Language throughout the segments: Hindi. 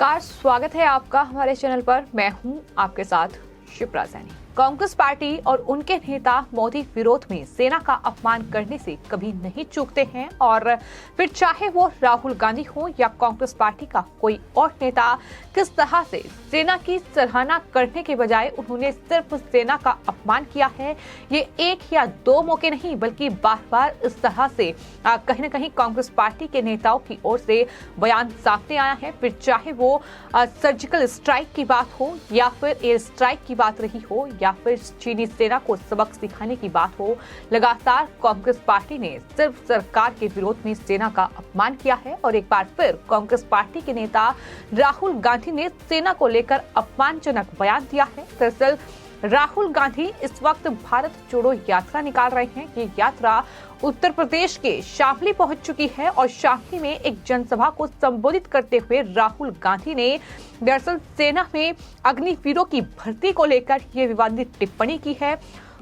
नमस्कार, स्वागत है आपका हमारे चैनल पर। मैं हूं आपके साथ शिप्रा सैनी। कांग्रेस पार्टी और उनके नेता मोदी विरोध में सेना का अपमान करने से कभी नहीं चूकते हैं और फिर चाहे वो राहुल गांधी हो या कांग्रेस पार्टी का कोई और नेता, किस तरह से सेना की सराहना करने के बजाय उन्होंने सिर्फ सेना का अपमान किया है। ये एक या दो मौके नहीं बल्कि बार बार इस तरह से कहीं न कहीं कांग्रेस पार्टी के नेताओं की ओर से बयान सामने आया है। फिर चाहे वो सर्जिकल स्ट्राइक की बात हो या फिर एयर स्ट्राइक की बात रही हो या फिर चीनी सेना को सबक सिखाने की बात हो, लगातार कांग्रेस पार्टी ने सिर्फ सरकार के विरोध में सेना का अपमान किया है। और एक बार फिर कांग्रेस पार्टी के नेता राहुल गांधी ने सेना को लेकर अपमानजनक बयान दिया है। दरअसल राहुल गांधी इस वक्त भारत जोड़ो यात्रा निकाल रहे हैं। ये यात्रा उत्तर प्रदेश के शामली पहुंच चुकी है और शामली में एक जनसभा को संबोधित करते हुए राहुल गांधी ने दरअसल सेना में अग्निवीरों की भर्ती को लेकर ये विवादित टिप्पणी की है।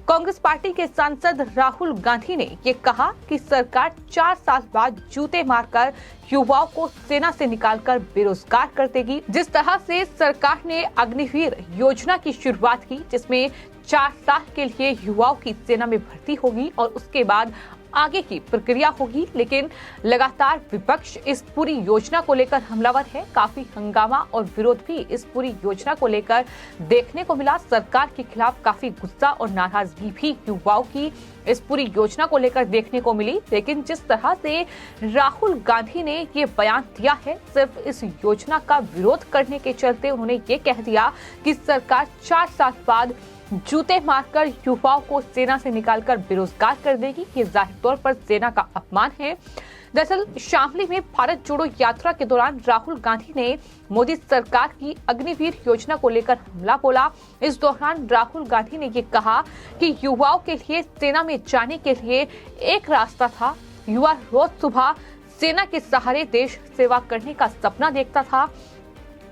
कांग्रेस पार्टी के सांसद राहुल गांधी ने ये कहा कि सरकार 4 साल बाद जूते मारकर युवाओं को सेना से निकालकर बेरोजगार कर देगी। जिस तरह से सरकार ने अग्निवीर योजना की शुरुआत की, जिसमें 4 साल के लिए युवाओं की सेना में भर्ती होगी और उसके बाद आगे की प्रक्रिया होगी, लेकिन लगातार विपक्ष इस पूरी योजना को लेकर हमलावर है। काफी हंगामा और विरोध भी इस पूरी योजना को लेकर देखने को मिला। सरकार के खिलाफ काफी गुस्सा और नाराजगी भी युवाओं की इस पूरी योजना को लेकर देखने को मिली। लेकिन जिस तरह से राहुल गांधी ने ये बयान दिया है, सिर्फ इस योजना का विरोध करने के चलते उन्होंने ये कह दिया कि सरकार 4 साल बाद जूते मारकर युवाओं को सेना से निकालकर बेरोजगार कर देगी। ये जाहिर तौर पर सेना का अपमान है। दरअसल शामली में भारत जोड़ो यात्रा के दौरान राहुल गांधी ने मोदी सरकार की अग्निवीर योजना को लेकर हमला बोला। इस दौरान राहुल गांधी ने ये कहा कि युवाओं के लिए सेना में जाने के लिए एक रास्ता था। युवा रोज सुबह सेना के सहारे देश सेवा करने का सपना देखता था।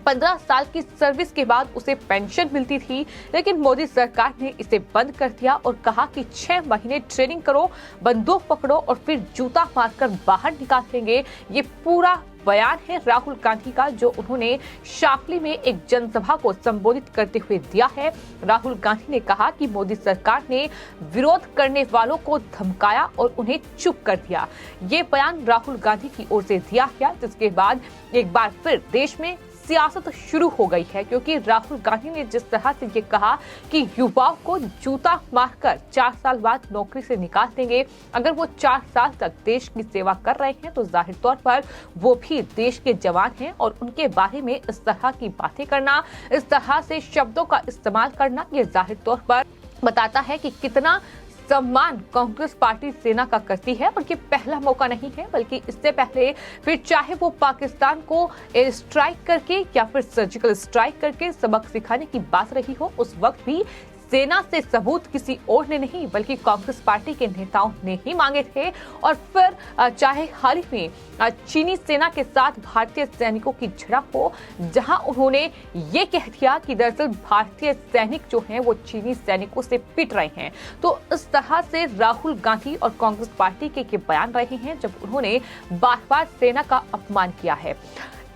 15 साल की सर्विस के बाद उसे पेंशन मिलती थी, लेकिन मोदी सरकार ने इसे बंद कर दिया और कहा कि 6 महीने ट्रेनिंग करो, बंदूक पकड़ो और फिर जूता मारकर बाहर निकाल देंगे। ये पूरा बयान है राहुल गांधी का, जो उन्होंने शामली में एक जनसभा को संबोधित करते हुए दिया है। राहुल गांधी ने कहा कि मोदी सरकार ने विरोध करने वालों को धमकाया और उन्हें चुप कर दिया। ये बयान राहुल गांधी की ओर से दिया गया, जिसके बाद एक बार फिर देश में सियासत शुरू हो गई है, क्योंकि राहुल गांधी ने जिस तरह से ये कहा कि युवाओं को जूता मारकर 4 साल बाद नौकरी से निकाल देंगे। अगर वो 4 साल तक देश की सेवा कर रहे हैं तो जाहिर तौर पर वो भी देश के जवान हैं और उनके बारे में इस तरह की बातें करना, इस तरह से शब्दों का इस्तेमाल करना, ये जाहिर तौर पर बताता है कि कितना सम्मान कांग्रेस पार्टी सेना का करती है। और ये पहला मौका नहीं है, बल्कि इससे पहले फिर चाहे वो पाकिस्तान को एयर स्ट्राइक करके या फिर सर्जिकल स्ट्राइक करके सबक सिखाने की बात रही हो, उस वक्त भी सेना से सबूत किसी और ने नहीं बल्कि कांग्रेस पार्टी के नेताओं ने ही मांगे थे। और फिर चाहे हाल ही में चीनी सेना के साथ भारतीय सैनिकों की झड़प हो, जहां उन्होंने ये कह दिया कि दरअसल भारतीय सैनिक जो हैं वो चीनी सैनिकों से पिट रहे हैं। तो इस तरह से राहुल गांधी और कांग्रेस पार्टी के ये बयान रहे हैं, जब उन्होंने बार बार सेना का अपमान किया है।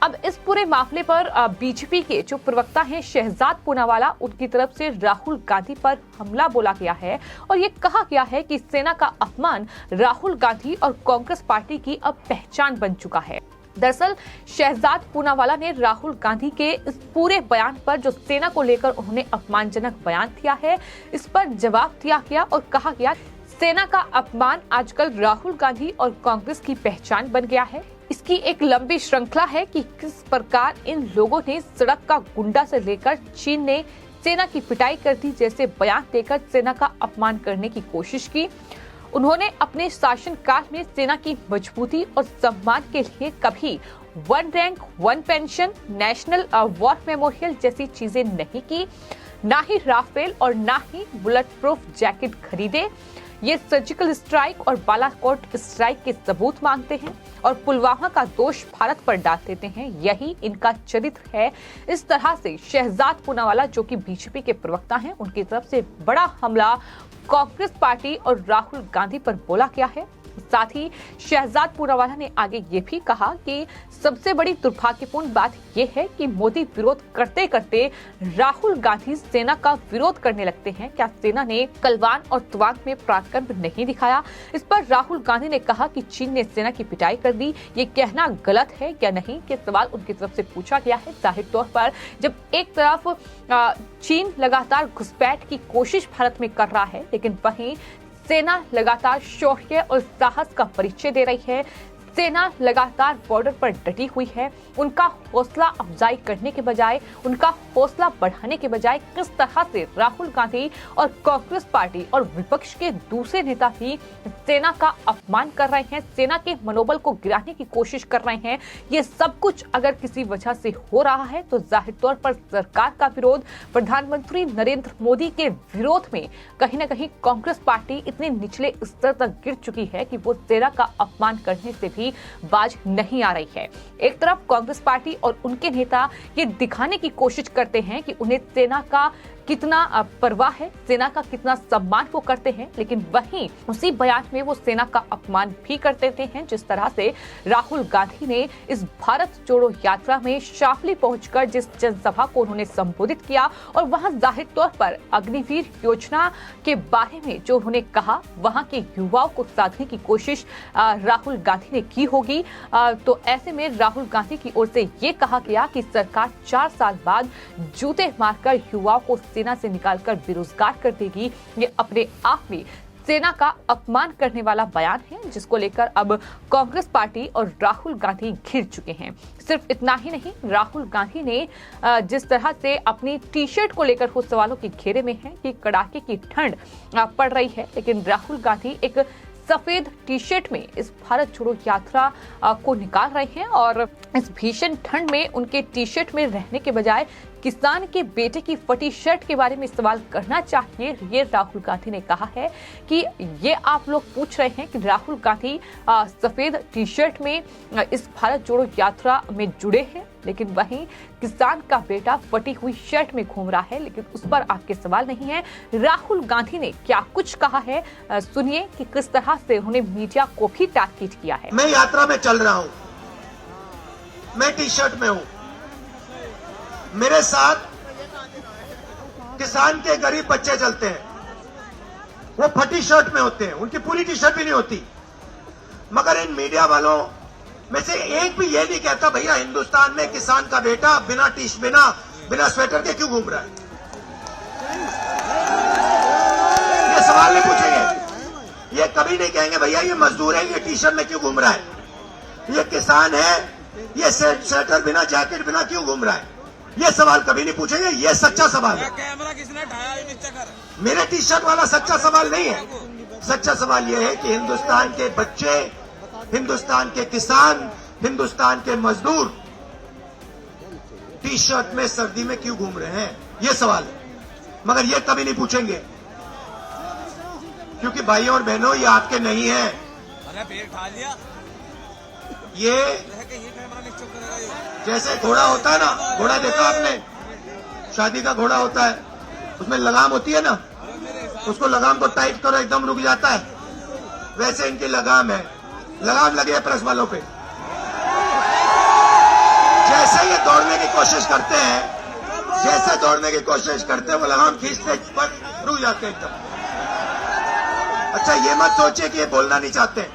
अब इस पूरे मामले पर बीजेपी के जो प्रवक्ता हैं शहजाद पूनावाला, उनकी तरफ से राहुल गांधी पर हमला बोला गया है और ये कहा गया है कि सेना का अपमान राहुल गांधी और कांग्रेस पार्टी की अब पहचान बन चुका है। दरअसल शहजाद पूनावाला ने राहुल गांधी के इस पूरे बयान पर, जो सेना को लेकर उन्होंने अपमानजनक बयान दिया है, इस पर जवाब दिया गया और कहा गया सेना का अपमान आजकल राहुल गांधी और कांग्रेस की पहचान बन गया है। इसकी एक लंबी श्रृंखला है कि किस प्रकार इन लोगों ने सड़क का गुंडा से लेकर चीन ने सेना की पिटाई कर दी जैसे बयान देकर सेना का अपमान करने की कोशिश की। उन्होंने अपने शासनकाल में सेना की मजबूती और सम्मान के लिए कभी 1 rank 1 pension, national war memorial जैसी चीजें नहीं की, ना ही राफेल और ना ही बुलेट प्रूफ जैकेट खरीदे। ये सर्जिकल स्ट्राइक और बालाकोट स्ट्राइक के सबूत मांगते हैं और पुलवामा का दोष भारत पर डाल देते हैं। यही इनका चरित्र है। इस तरह से शहजाद पूनावाला, जो कि बीजेपी के प्रवक्ता हैं, उनकी तरफ से बड़ा हमला कांग्रेस पार्टी और राहुल गांधी पर बोला गया है। साथ ही शहजाद पूनावाला ने आगे ये भी कहा कि सबसे बड़ी दुर्भाग्यपूर्ण बात यह है कि मोदी विरोध करते करते राहुल गांधी सेना का विरोध करने लगते हैं। क्या सेना ने कलवान और तवांग में पराक्रम नहीं दिखाया? इस पर राहुल गांधी ने कहा कि चीन ने सेना की पिटाई कर दी। ये कहना गलत है या नहीं के सवाल उनकी तरफ से पूछा गया है। जाहिर तौर पर जब एक तरफ चीन लगातार घुसपैठ की कोशिश भारत में कर रहा है, लेकिन वहीं सेना लगातार शौर्य और साहस का परिचय दे रही है। सेना लगातार बॉर्डर पर डटी हुई है। उनका हौसला अफजाई करने के बजाय, उनका हौसला बढ़ाने के बजाय किस तरह से राहुल गांधी और कांग्रेस पार्टी और विपक्ष के दूसरे नेता भी सेना का अपमान कर रहे हैं, सेना के मनोबल को गिराने की कोशिश कर रहे हैं। ये सब कुछ अगर किसी वजह से हो रहा है तो जाहिर तौर पर सरकार का विरोध, प्रधानमंत्री नरेंद्र मोदी के विरोध में कहीं ना कहीं कांग्रेस पार्टी इतने निचले स्तर तक गिर चुकी है कि वो सेना का अपमान करने से भी बाज नहीं आ रही है। एक तरफ कांग्रेस पार्टी और उनके नेता ये दिखाने की कोशिश करते हैं कि उन्हें सेना का कितना परवाह है, सेना का कितना सम्मान वो करते हैं, लेकिन वहीं उसी बयान में वो सेना का अपमान भी कर देते हैं। जिस तरह से राहुल गांधी ने इस भारत जोड़ो यात्रा में शामली पहुंचकर जिस जनसभा को उन्होंने संबोधित किया और वहां जाहिर तौर पर अग्निवीर योजना के बारे में जो उन्होंने कहा, वहां के युवाओं को साधने की कोशिश राहुल गांधी ने की होगी। तो ऐसे में राहुल गांधी की ओर से ये कहा गया कि सरकार 4 साल बाद जूते मारकर युवाओं को सेना से निकालकर बेरोजगार कर देगी। ये अपने आप में सेना का अपमान करने वाला बयान है, जिसको लेकर अब कांग्रेस पार्टी और राहुल गांधी घिर चुके हैं। सिर्फ इतना ही नहीं, राहुल गांधी ने जिस तरह से अपनी टी शर्ट को लेकर कुछ सवालों के घेरे में है कि कड़ाके की ठंड पड़ रही है, लेकिन राहुल गांधी एक सफेद टी शर्ट में इस भारत छोड़ो यात्रा को निकाल रहे हैं और इस भीषण ठंड में उनके टी शर्ट में रहने के बजाय किसान के बेटे की फटी शर्ट के बारे में सवाल करना चाहिए। ये राहुल गांधी ने कहा है कि ये आप लोग पूछ रहे हैं कि राहुल गांधी सफेद टी शर्ट में इस भारत जोड़ो यात्रा में जुड़े हैं, लेकिन वहीं किसान का बेटा फटी हुई शर्ट में घूम रहा है, लेकिन उस पर आपके सवाल नहीं है। राहुल गांधी ने क्या कुछ कहा है, सुनिए कि किस तरह से उन्होंने मीडिया को भी ताकीद किया है। मैं यात्रा में चल रहा हूं, मैं टी शर्ट में हूं, मेरे साथ किसान के गरीब बच्चे चलते हैं, वो फटी शर्ट में होते हैं, उनकी पूरी टी शर्ट भी नहीं होती। मगर इन मीडिया वालों में से एक भी ये नहीं कहता भैया हिंदुस्तान में किसान का बेटा बिना स्वेटर के क्यों घूम रहा है। ये सवाल नहीं पूछेंगे, ये कभी नहीं कहेंगे भैया ये मजदूर है, ये टी शर्ट में क्यों घूम रहा है, ये किसान है, ये स्वेटर बिना जैकेट बिना क्यों घूम रहा है। ये सवाल कभी नहीं पूछेंगे, ये सच्चा सवाल है। कैमरा किसने ढाया? मेरे टी शर्ट वाला सच्चा सवाल नहीं है। सच्चा सवाल यह है कि हिंदुस्तान के बच्चे, हिंदुस्तान के किसान, हिंदुस्तान के मजदूर टी शर्ट में सर्दी में क्यों घूम रहे हैं, ये सवाल है। मगर ये कभी नहीं पूछेंगे, क्योंकि भाइयों और बहनों ये आपके नहीं है। अरे पेड़ खा लिया ये जैसे घोड़ा होता है ना, घोड़ा देखा आपने, शादी का घोड़ा होता है, उसमें लगाम होती है ना, उसको लगाम को टाइट करो एकदम रुक जाता है, वैसे इनकी लगाम है, लगाम लगे है प्रेस वालों पे। जैसे ये दौड़ने की कोशिश करते हैं, जैसे दौड़ने की कोशिश करते हैं, वो लगाम खींचते पर रुक जाते हैं एकदम। अच्छा ये मत सोचिए कि ये बोलना नहीं चाहते,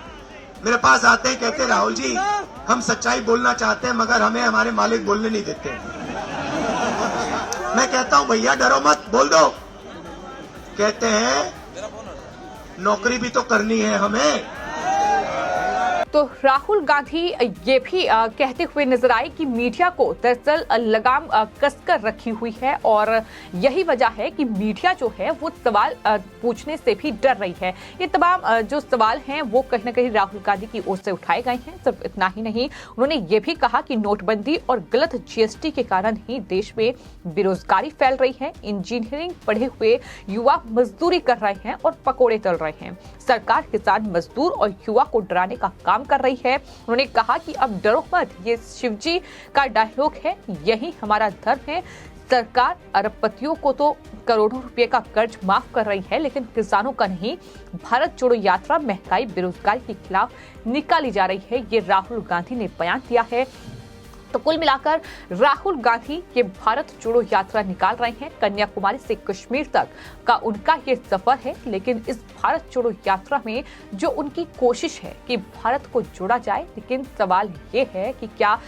मेरे पास आते हैं, कहते राहुल जी हम सच्चाई बोलना चाहते हैं मगर हमें हमारे मालिक बोलने नहीं देते। मैं कहता हूं भैया डरो मत, बोल दो। कहते हैं नौकरी भी तो करनी है हमें। तो राहुल गांधी ये भी कहते हुए नजर आए कि मीडिया को दरअसल लगाम कसकर रखी हुई है और यही वजह है कि मीडिया जो है वो सवाल पूछने से भी डर रही है। ये तमाम जो सवाल हैं वो कहीं ना कहीं राहुल गांधी की ओर से उठाए गए हैं। सिर्फ इतना ही नहीं, उन्होंने ये भी कहा कि नोटबंदी और गलत जीएसटी के कारण ही देश में बेरोजगारी फैल रही है। इंजीनियरिंग पढ़े हुए युवा मजदूरी कर रहे हैं और पकोड़े तल रहे हैं। सरकार किसान, मजदूर और युवा को डराने का काम कर रही है। उन्होंने कहा कि अब डरो मत, ये शिवजी का डायलॉग है, यही हमारा धर्म है। सरकार अरबपतियों को तो करोड़ों रुपए का कर्ज माफ कर रही है, लेकिन किसानों का नहीं। भारत जोड़ो यात्रा महंगाई बेरोजगारी के खिलाफ निकाली जा रही है, ये राहुल गांधी ने बयान दिया है। तो कुल मिलाकर राहुल गांधी ये भारत जोड़ो यात्रा निकाल रहे हैं। कन्याकुमारी से कश्मीर तक का उनका ये सफर है, लेकिन इस भारत जोड़ो यात्रा में जो उनकी कोशिश है कि भारत को जोड़ा जाए, लेकिन सवाल ये है कि क्या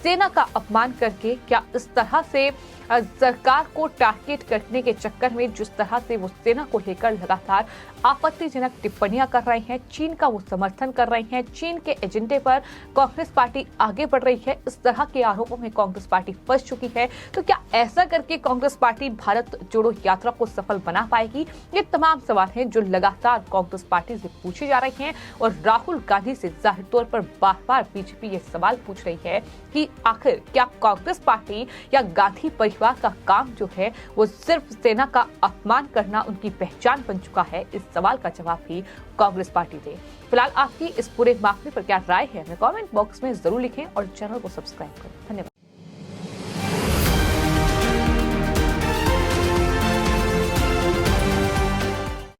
सेना का अपमान करके, क्या इस तरह से सरकार को टारगेट करने के चक्कर में जिस तरह से वो सेना को लेकर लगातार आपत्तिजनक टिप्पणियां कर रहे हैं, चीन का वो समर्थन कर रहे हैं, चीन के एजेंडे पर कांग्रेस पार्टी आगे बढ़ रही है, इस तरह के आरोपों में कांग्रेस पार्टी फंस चुकी है। तो क्या ऐसा करके कांग्रेस पार्टी भारत जोड़ो यात्रा को सफल बना पाएगी? ये तमाम सवाल हैं जो लगातार कांग्रेस पार्टी से पूछे जा रहे हैं और राहुल गांधी से जाहिर तौर पर बार बार बीजेपी ये सवाल पूछ रही है कि आखिर क्या कांग्रेस पार्टी या गांधी परिवार का काम जो है वो सिर्फ सेना का अपमान करना उनकी पहचान बन चुका है? इस सवाल का जवाब भी कांग्रेस पार्टी दे। फिलहाल आपकी इस पूरे मामले पर क्या राय है, हमें कमेंट बॉक्स में जरूर लिखें और चैनल को सब्सक्राइब करें। धन्यवाद।